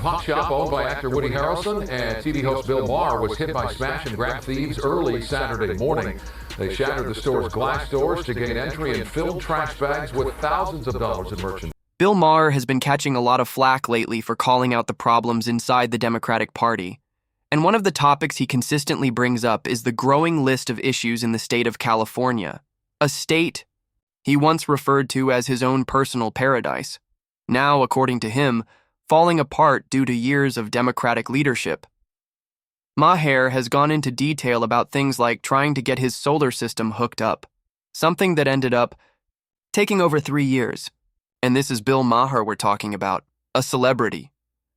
pot shop owned by actor Woody Harrelson and TV host Bill Maher was hit by smash and grab thieves early Saturday morning. They shattered the store's glass doors to gain entry and filled trash bags with thousands of dollars in merchandise. Bill Maher has been catching a lot of flack lately for calling out the problems inside the Democratic Party. And one of the topics he consistently brings up is the growing list of issues in the state of California, a state he once referred to as his own personal paradise, now, according to him, falling apart due to years of Democratic leadership. Maher has gone into detail about things like trying to get his solar system hooked up, something that ended up taking over 3 years. And this is Bill Maher we're talking about, a celebrity,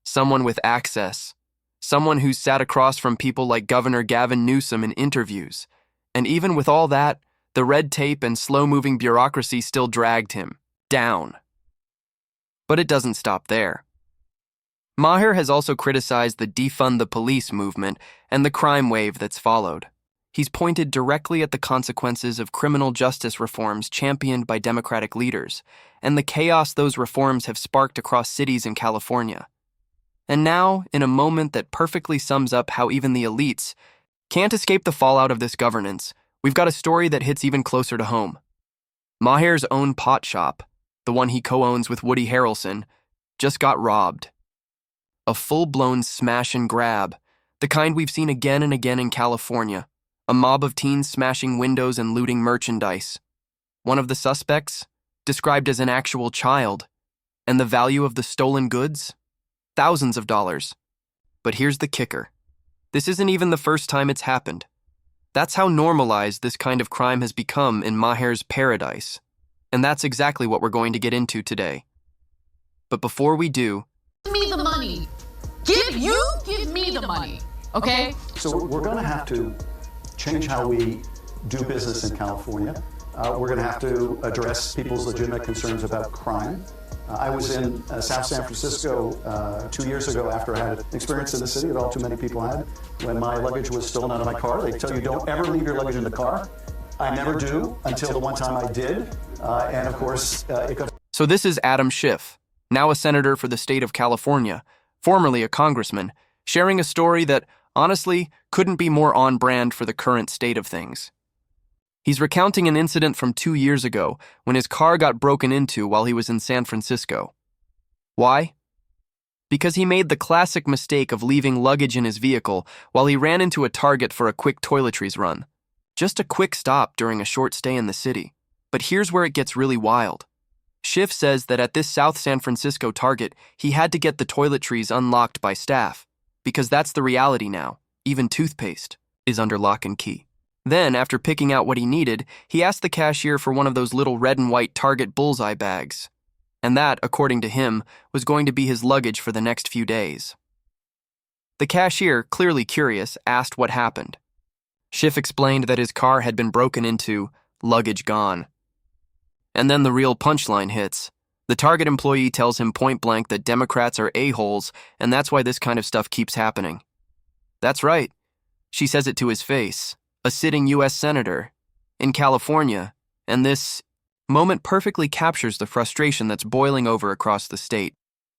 someone with access, someone who's sat across from people like Governor Gavin Newsom in interviews. And even with all that, the red tape and slow-moving bureaucracy still dragged him down. But it doesn't stop there. Maher has also criticized the defund the police movement and the crime wave that's followed. He's pointed directly at the consequences of criminal justice reforms championed by Democratic leaders and the chaos those reforms have sparked across cities in California. And now, in a moment that perfectly sums up how even the elites can't escape the fallout of this governance, we've got a story that hits even closer to home. Maher's own pot shop, the one he co-owns with Woody Harrelson, just got robbed. A full-blown smash and grab, the kind we've seen again and again in California, a mob of teens smashing windows and looting merchandise. One of the suspects, described as an actual child, and the value of the stolen goods? Thousands of dollars. But here's the kicker. This isn't even the first time it's happened. That's how normalized this kind of crime has become in Maher's paradise. And that's exactly what we're going to get into today. But before we do, Give me the money. Give me the money. Okay? So we're going to have to change how we do business in California. We're going to have to address people's legitimate concerns about crime. I was in South San Francisco 2 years ago after I had an experience in the city that all too many people had. When my luggage was stolen out of my car, they tell you don't ever leave your luggage in the car. I never do until the one time I did. And of course, it got... So this is Adam Schiff, now a senator for the state of California, formerly a congressman, sharing a story that, honestly, couldn't be more on brand for the current state of things. He's recounting an incident from 2 years ago when his car got broken into while he was in San Francisco. Why? Because he made the classic mistake of leaving luggage in his vehicle while he ran into a Target for a quick toiletries run. Just a quick stop during a short stay in the city. But here's where it gets really wild. Schiff says that at this South San Francisco Target, he had to get the toiletries unlocked by staff, because that's the reality now. Even toothpaste is under lock and key. Then, after picking out what he needed, he asked the cashier for one of those little red and white Target bullseye bags. And that, according to him, was going to be his luggage for the next few days. The cashier, clearly curious, asked what happened. Schiff explained that his car had been broken into, luggage gone. And then the real punchline hits. The Target employee tells him point blank that Democrats are a-holes, and that's why this kind of stuff keeps happening. That's right. She says it to his face. A sitting U.S. senator in California, and this moment perfectly captures the frustration that's boiling over across the state,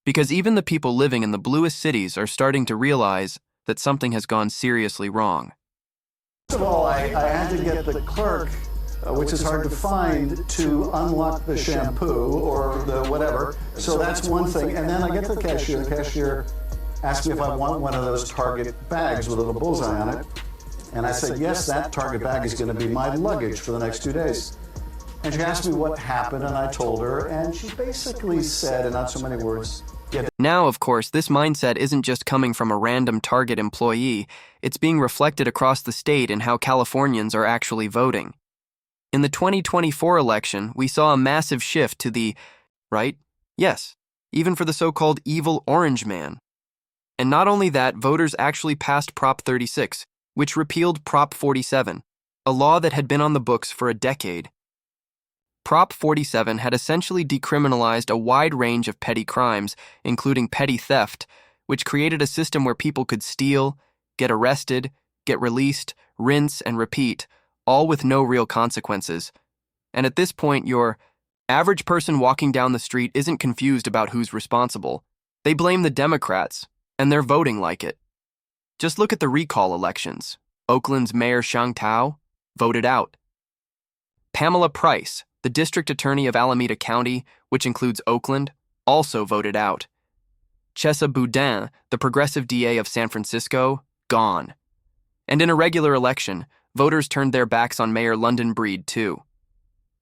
because even the people living in the bluest cities are starting to realize that something has gone seriously wrong. First of all, I had to get the clerk, which is hard to find, to unlock the shampoo or the whatever. So that's one thing. And then I get to the cashier. The cashier asked me if I want one of those Target bags with a little bullseye on it. And I said, yes, that Target bag is going to be my luggage for the next 2 days. And she asked me what happened, and I told her, and she basically said, in not so many words, yeah. Now, of course, this mindset isn't just coming from a random Target employee. It's being reflected across the state in how Californians are actually voting. In the 2024 election, we saw a massive shift to the right? Yes, even for the so-called evil orange man. And not only that, voters actually passed Prop 36, which repealed Prop 47, a law that had been on the books for a decade. Prop 47 had essentially decriminalized a wide range of petty crimes, including petty theft, which created a system where people could steal, get arrested, get released, rinse, and repeat, all with no real consequences. And at this point, your average person walking down the street isn't confused about who's responsible. They blame the Democrats, and they're voting like it. Just look at the recall elections. Oakland's Mayor Shang Tao voted out. Pamela Price, the district attorney of Alameda County, which includes Oakland, also voted out. Chesa Boudin, the progressive DA of San Francisco, gone. And in a regular election, voters turned their backs on Mayor London Breed, too.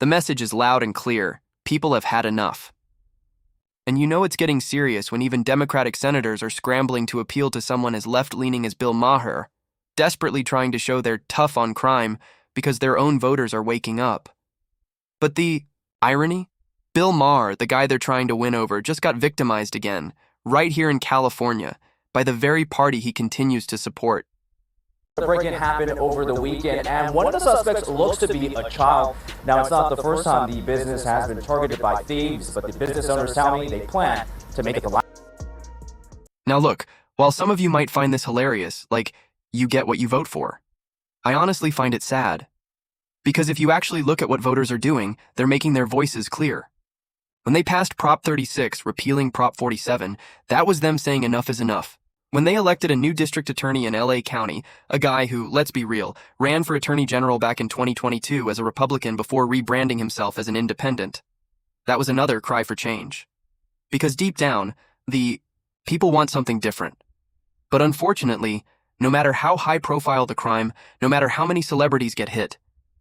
The message is loud and clear. People have had enough. And you know it's getting serious when even Democratic senators are scrambling to appeal to someone as left-leaning as Bill Maher, desperately trying to show they're tough on crime because their own voters are waking up. But the irony? Bill Maher, the guy they're trying to win over, just got victimized again, right here in California, by the very party he continues to support. The break-in happened over the weekend, and one of the suspects looks to be a child. Now, it's not the first time the business has been targeted by thieves, but the business owners tell me they plan to make it the last. Now look, while some of you might find this hilarious, like, you get what you vote for, I honestly find it sad. Because if you actually look at what voters are doing, they're making their voices clear. When they passed Prop 36, repealing Prop 47, that was them saying enough is enough. When they elected a new district attorney in LA County, a guy who, let's be real, ran for attorney general back in 2022 as a Republican before rebranding himself as an independent, that was another cry for change. Because deep down, the people want something different. But unfortunately, no matter how high profile the crime, no matter how many celebrities get hit,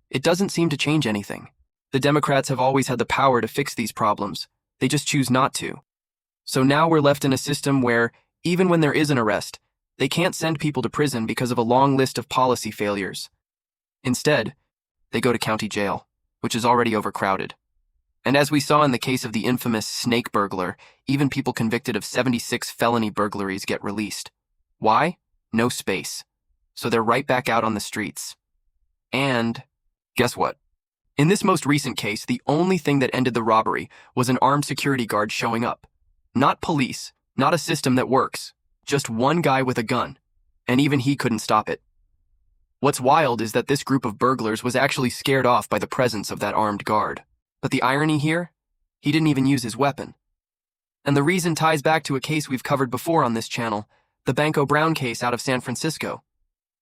it doesn't seem to change anything. The Democrats have always had the power to fix these problems. They just choose not to. So now we're left in a system where, even when there is an arrest, they can't send people to prison because of a long list of policy failures. Instead, they go to county jail, which is already overcrowded. And as we saw in the case of the infamous snake burglar, even people convicted of 76 felony burglaries get released. Why? No space. So they're right back out on the streets. And guess what? In this most recent case, the only thing that ended the robbery was an armed security guard showing up. Not police. Not a system that works, just one guy with a gun, and even he couldn't stop it. What's wild is that this group of burglars was actually scared off by the presence of that armed guard. But the irony here? He didn't even use his weapon. And the reason ties back to a case we've covered before on this channel, the Banco Brown case out of San Francisco.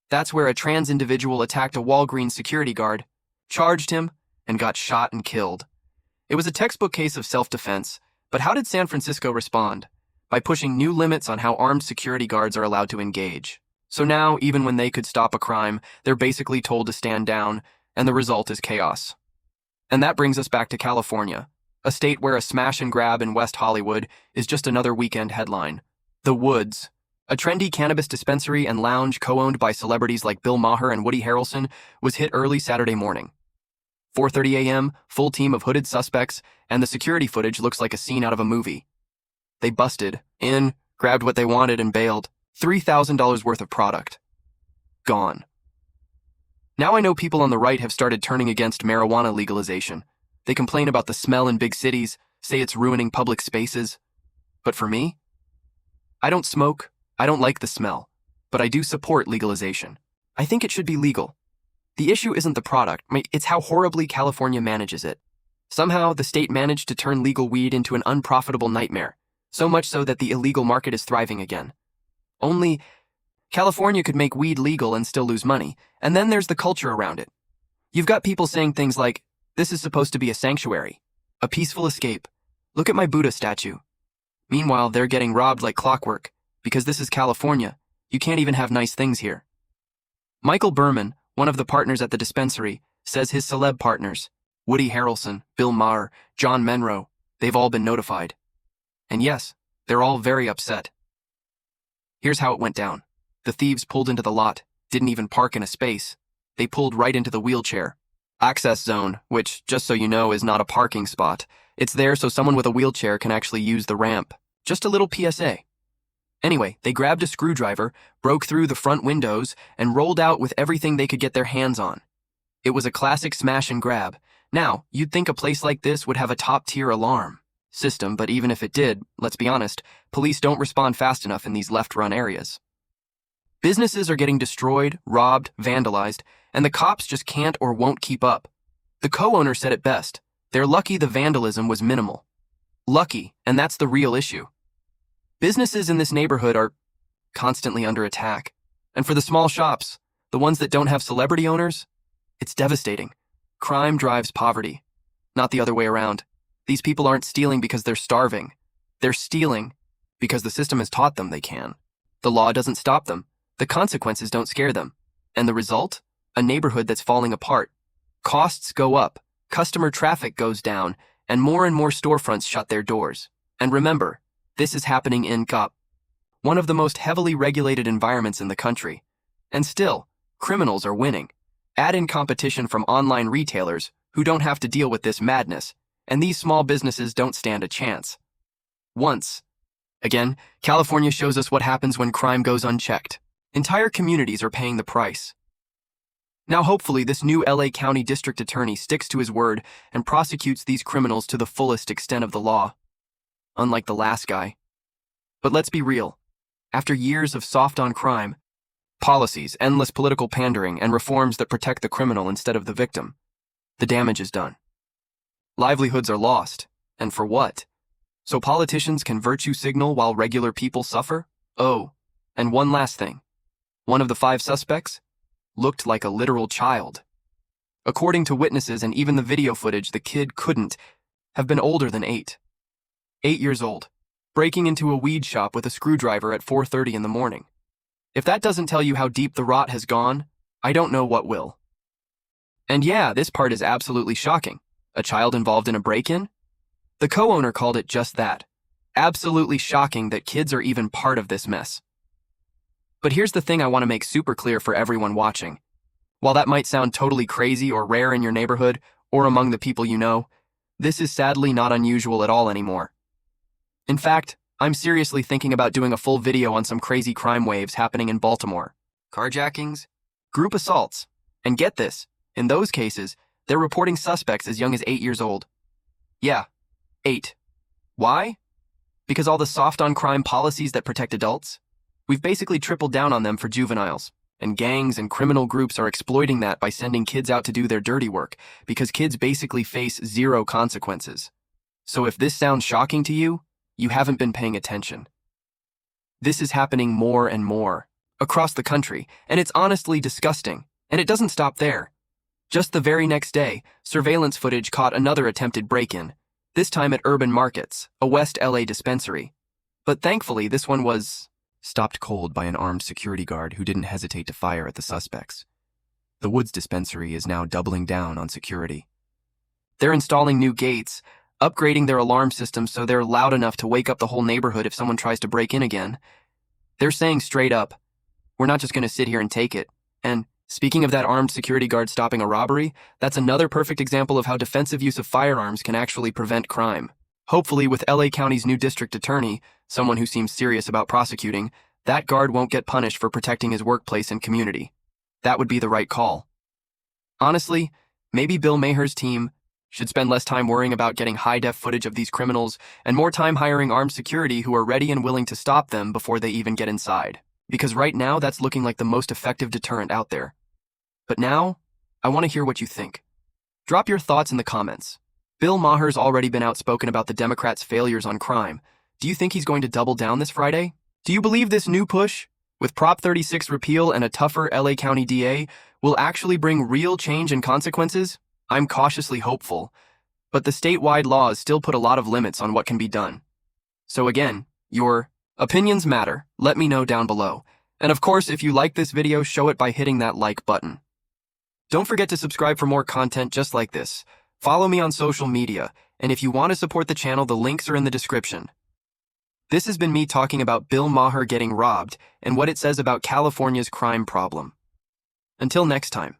That's where a trans individual attacked a Walgreens security guard, charged him, and got shot and killed. It was a textbook case of self-defense, but how did San Francisco respond? By pushing new limits on how armed security guards are allowed to engage. So now, even when they could stop a crime, they're basically told to stand down, and the result is chaos. And that brings us back to California, a state where a smash and grab in West Hollywood is just another weekend headline. The Woods, a trendy cannabis dispensary and lounge co-owned by celebrities like Bill Maher and Woody Harrelson, was hit early Saturday morning. 4:30 a.m., full team of hooded suspects, and the security footage looks like a scene out of a movie. They busted in, grabbed what they wanted, and bailed. $3,000 worth of product. Gone. Now I know people on the right have started turning against marijuana legalization. They complain about the smell in big cities, say it's ruining public spaces. But for me, I don't smoke, I don't like the smell, but I do support legalization. I think it should be legal. The issue isn't the product, it's how horribly California manages it. Somehow, the state managed to turn legal weed into an unprofitable nightmare. So much so that the illegal market is thriving again. Only, California could make weed legal and still lose money, and then there's the culture around it. You've got people saying things like, this is supposed to be a sanctuary, a peaceful escape. Look at my Buddha statue. Meanwhile, they're getting robbed like clockwork, because this is California. You can't even have nice things here. Michael Berman, one of the partners at the dispensary, says his celeb partners, Woody Harrelson, Bill Maher, John Menro, they've all been notified. And yes, they're all very upset. Here's how it went down. The thieves pulled into the lot, didn't even park in a space. They pulled right into the wheelchair access zone, which, just so you know, is not a parking spot. It's there so someone with a wheelchair can actually use the ramp. Just a little PSA. Anyway, they grabbed a screwdriver, broke through the front windows, and rolled out with everything they could get their hands on. It was a classic smash and grab. Now, you'd think a place like this would have a top-tier alarm system, but even if it did, let's be honest, police don't respond fast enough in these left-run areas. Businesses are getting destroyed, robbed, vandalized, and the cops just can't or won't keep up. The co-owner said it best. They're lucky the vandalism was minimal. Lucky, and that's the real issue. Businesses in this neighborhood are constantly under attack. And for the small shops, the ones that don't have celebrity owners, it's devastating. Crime drives poverty, not the other way around. These people aren't stealing because they're starving. They're stealing because the system has taught them they can. The law doesn't stop them. The consequences don't scare them. And the result? A neighborhood that's falling apart. Costs go up, customer traffic goes down, and more storefronts shut their doors. And remember, this is happening in COP, one of the most heavily regulated environments in the country. And still, criminals are winning. Add in competition from online retailers who don't have to deal with this madness, and these small businesses don't stand a chance. Again, California shows us what happens when crime goes unchecked. Entire communities are paying the price. Now hopefully this new LA County District Attorney sticks to his word and prosecutes these criminals to the fullest extent of the law. Unlike the last guy. But let's be real. After years of soft-on-crime, policies, endless political pandering, and reforms that protect the criminal instead of the victim, the damage is done. Livelihoods are lost. And for what? So politicians can virtue signal while regular people suffer? Oh, and one last thing. One of the 5 suspects looked like a literal child. According to witnesses and even the video footage, the kid couldn't have been older than 8. 8 years old, breaking into a weed shop with a screwdriver at 4:30 in the morning. If that doesn't tell you how deep the rot has gone, I don't know what will. And yeah, this part is absolutely shocking. A child involved in a break-in? The co-owner called it just that. Absolutely shocking that kids are even part of this mess. But here's the thing I want to make super clear for everyone watching. While that might sound totally crazy or rare in your neighborhood or among the people you know, this is sadly not unusual at all anymore. In fact, I'm seriously thinking about doing a full video on some crazy crime waves happening in Baltimore. Carjackings, group assaults, and get this, in those cases, they're reporting suspects as young as 8 years old. Yeah, 8. Why? Because all the soft-on-crime policies that protect adults? We've basically tripled down on them for juveniles, and gangs and criminal groups are exploiting that by sending kids out to do their dirty work, because kids basically face 0 consequences. So if this sounds shocking to you, you haven't been paying attention. This is happening more and more, across the country, and it's honestly disgusting, and it doesn't stop there. Just the very next day, surveillance footage caught another attempted break-in, this time at Urban Markets, a West LA dispensary. But thankfully, this one was stopped cold by an armed security guard who didn't hesitate to fire at the suspects. The Woods dispensary is now doubling down on security. They're installing new gates, upgrading their alarm system so they're loud enough to wake up the whole neighborhood if someone tries to break in again. They're saying straight up, we're not just going to sit here and take it. And speaking of that armed security guard stopping a robbery, that's another perfect example of how defensive use of firearms can actually prevent crime. Hopefully, with LA County's new district attorney, someone who seems serious about prosecuting, that guard won't get punished for protecting his workplace and community. That would be the right call. Honestly, maybe Bill Maher's team should spend less time worrying about getting high-def footage of these criminals and more time hiring armed security who are ready and willing to stop them before they even get inside. Because right now, that's looking like the most effective deterrent out there. But now, I want to hear what you think. Drop your thoughts in the comments. Bill Maher's already been outspoken about the Democrats' failures on crime. Do you think he's going to double down this Friday? Do you believe this new push, with Prop 36 repeal and a tougher LA County DA, will actually bring real change and consequences? I'm cautiously hopeful, but the statewide laws still put a lot of limits on what can be done. So again, your opinions matter. Let me know down below. And of course, if you like this video, show it by hitting that like button. Don't forget to subscribe for more content just like this. Follow me on social media, and if you want to support the channel, the links are in the description. This has been me talking about Bill Maher getting robbed and what it says about California's crime problem. Until next time.